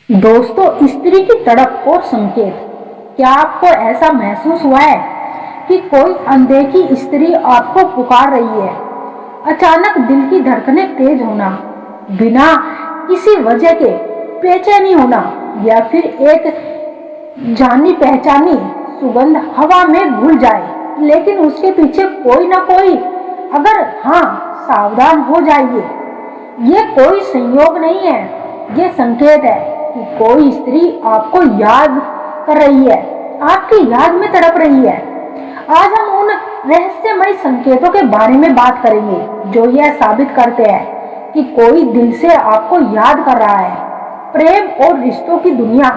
दोस्तों, स्त्री की तड़प और संकेत। क्या आपको ऐसा महसूस हुआ है कि कोई अनदेखी स्त्री आपको पुकार रही है? अचानक दिल की धड़कनें तेज होना, बिना किसी वजह के बेचैनी होना, या फिर एक जानी पहचानी सुगंध हवा में घुल जाए, लेकिन उसके पीछे कोई ना कोई अगर हाँ, सावधान हो जाइए। ये कोई संयोग नहीं है, ये संकेत है कि कोई स्त्री आपको याद कर रही है, आपकी याद में तड़प रही है। आज हम उन रहस्यमय संकेतों के बारे में बात करेंगे जो यह साबित करते हैं कि कोई दिल से आपको याद कर रहा है। प्रेम और रिश्तों की दुनिया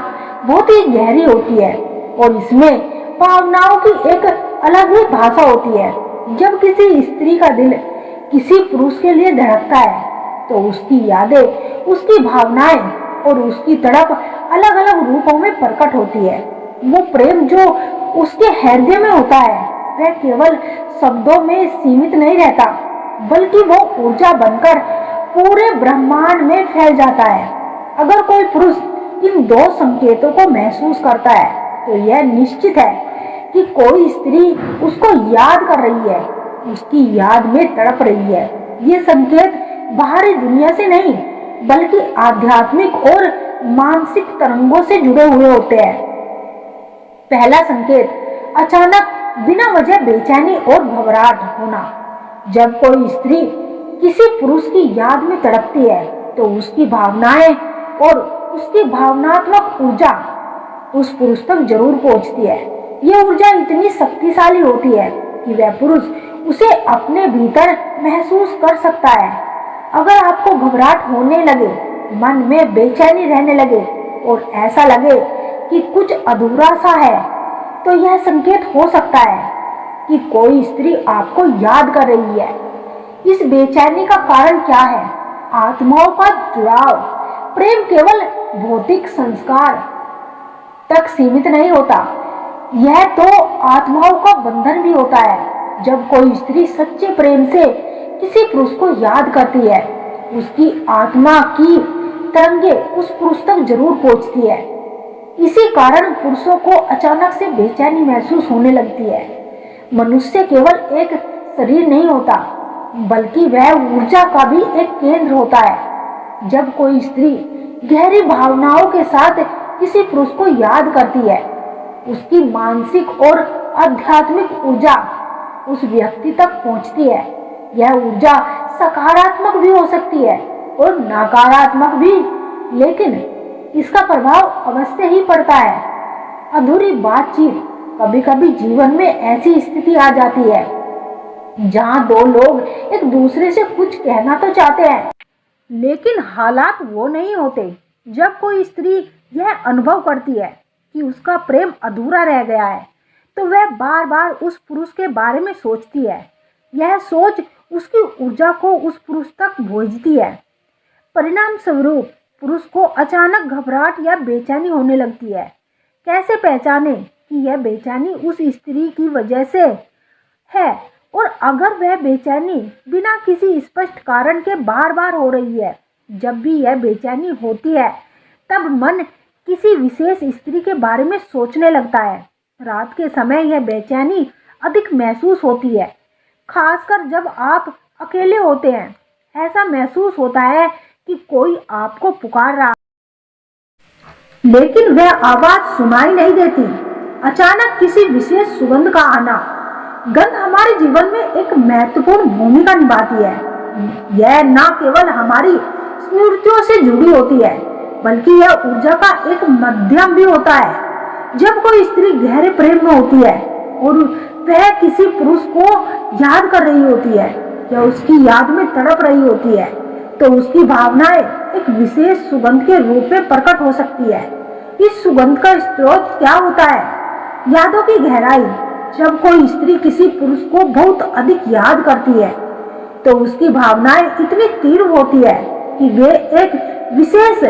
बहुत ही गहरी होती है और इसमें भावनाओं की एक अलग ही भाषा होती है। जब किसी स्त्री का दिल किसी पुरुष के लिए धड़कता है तो उसकी यादें, उसकी भावनाएं और उसकी तड़प अलग अलग रूपों में प्रकट होती है। वो प्रेम जो उसके हृदय में होता है वह केवल शब्दों में सीमित नहीं रहता, बल्कि वो ऊर्जा बनकर पूरे ब्रह्मांड में फैल जाता है। अगर कोई पुरुष इन दो संकेतों को महसूस करता है तो यह निश्चित है कि कोई स्त्री उसको याद कर रही है, उसकी याद में तड़प रही है। ये संकेत बाहरी दुनिया से नहीं, बल्कि आध्यात्मिक और मानसिक तरंगों से जुड़े हुए होते हैं। पहला संकेत, अचानक बिना वजह बेचैनी और घबराहट होना। जब कोई स्त्री किसी पुरुष की याद में तड़पती है तो उसकी भावनाएं और उसकी भावनात्मक ऊर्जा उस पुरुष तक जरूर पहुंचती है। यह ऊर्जा इतनी शक्तिशाली होती है कि वह पुरुष उसे अपने भीतर महसूस कर सकता है। अगर आपको घबराहट होने लगे, मन में बेचैनी रहने लगे और ऐसा लगे कि कुछ अधूरा सा है, तो यह संकेत हो सकता है कि कोई स्त्री आपको याद कर रही है। इस बेचैनी का कारण क्या है? आत्माओं का जुड़ाव। प्रेम केवल भौतिक संस्कार तक सीमित नहीं होता, यह तो आत्माओं का बंधन भी होता है। जब कोई स्त्री सच्चे प्रेम से किसी पुरुष को याद करती है, उसकी आत्मा की तरंगे उस पुरुष तक जरूर पहुंचती है। इसी कारण पुरुषों को अचानक से बेचैनी महसूस होने लगती है। मनुष्य केवल एक शरीर नहीं होता, बल्कि वह ऊर्जा का भी एक केंद्र होता है। जब कोई स्त्री गहरी भावनाओं के साथ किसी पुरुष को याद करती है, उसकी मानसिक और आध्यात्मिक ऊर्जा उस व्यक्ति तक पहुंचती है। यह ऊर्जा सकारात्मक भी हो सकती है और नकारात्मक भी, लेकिन इसका प्रभाव अवश्य ही पड़ता है। अधूरी बातचीत। कभी कभी जीवन में ऐसी स्थिति आ जाती है जहां दो लोग एक दूसरे से कुछ कहना तो चाहते हैं, लेकिन हालात वो नहीं होते। जब कोई स्त्री यह अनुभव करती है कि उसका प्रेम अधूरा रह गया है, तो वह बार बार उस पुरुष के बारे में सोचती है। यह सोच उसकी ऊर्जा को उस पुरुष तक भेजती है। परिणाम स्वरूप पुरुष को अचानक घबराहट या बेचैनी होने लगती है। कैसे पहचाने कि यह बेचैनी उस स्त्री की वजह से है, और अगर वह बेचैनी बिना किसी स्पष्ट कारण के बार बार हो रही है? जब भी यह बेचैनी होती है तब मन किसी विशेष स्त्री के बारे में सोचने लगता है। रात के समय यह बेचैनी अधिक महसूस होती है, खासकर जब आप अकेले होते हैं। ऐसा महसूस होता है कि कोई आपको पुकार रहा, लेकिन वह आवाज सुनाई नहीं देती। अचानक किसी विशेष सुगंध का आना। गंध हमारे जीवन में एक महत्वपूर्ण भूमिका निभाती है। यह न केवल हमारी स्मृतियों से जुड़ी होती है, बल्कि यह ऊर्जा का एक माध्यम भी होता है। जब कोई स्त्री गहरे प्रेम में होती है और वह किसी पुरुष को याद कर रही होती है या उसकी याद में तड़प रही होती है, तो उसकी भावनाएं एक विशेष सुगंध के रूप में प्रकट हो सकती है। इस सुगंध का स्रोत क्या होता है? यादों की गहराई। जब कोई स्त्री किसी पुरुष को बहुत अधिक याद करती है, तो उसकी भावनाएं इतनी तीव्र होती है कि वे एक विशेष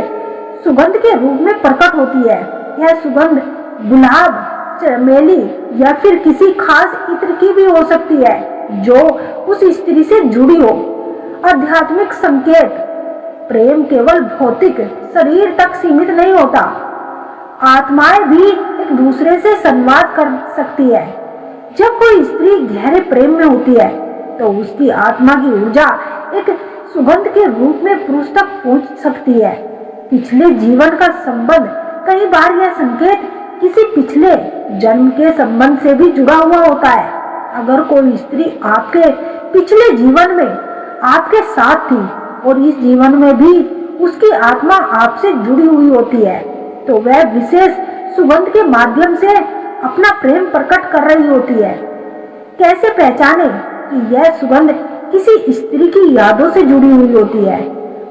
सुगंध के रूप में प्रकट होती है। यह सुगंध गुलाब, चमेली या फिर किसी खास इत्र की भी हो सकती है जो उस स्त्री से जुड़ी हो। आध्यात्मिक संकेत। प्रेम केवल भौतिक शरीर तक सीमित नहीं होता, आत्माएं भी एक दूसरे से संवाद कर सकती है। जब कोई स्त्री गहरे प्रेम में होती है तो उसकी आत्मा की ऊर्जा एक सुगंध के रूप में पुरुष तक पहुंच सकती है। पिछले जीवन का संबंध, कई बार यह संकेत किसी पिछले जन्म के संबंध से भी जुड़ा हुआ होता है। अगर कोई स्त्री आपके पिछले जीवन में आपके साथ थी और इस जीवन में भी उसकी आत्मा आपसे जुड़ी हुई होती है, तो वह विशेष सुगंध के माध्यम से अपना प्रेम प्रकट कर रही होती है। कैसे पहचाने कि यह सुगंध किसी स्त्री की यादों से जुड़ी हुई होती है?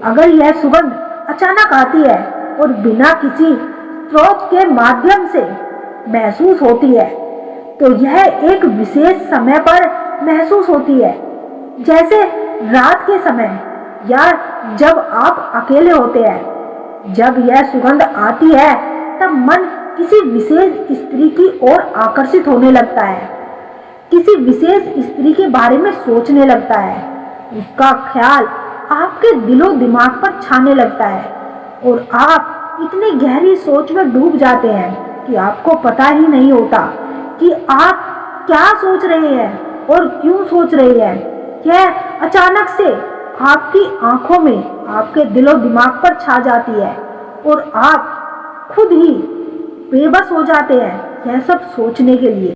अगर यह सुगंध अचानक आती है और बिना किसी स्रोत के माध्यम से महसूस होती है, तो यह एक विशेष समय पर महसूस होती है, जैसे रात के समय या जब आप अकेले होते हैं। जब यह सुगंध आती है तब मन किसी विशेष स्त्री की ओर आकर्षित होने लगता है, किसी विशेष स्त्री के बारे में सोचने लगता है, उसका ख्याल आपके दिलो दिमाग पर छाने लगता है और आप इतनी गहरी सोच में डूब जाते हैं कि आपको पता ही नहीं होता कि आप क्या सोच रहे हैं और क्यों सोच रहे हैं। यह अचानक से आपकी आंखों में आपके दिलो दिमाग पर छा जाती है और आप खुद ही बेबस हो जाते हैं यह सब सोचने के लिए।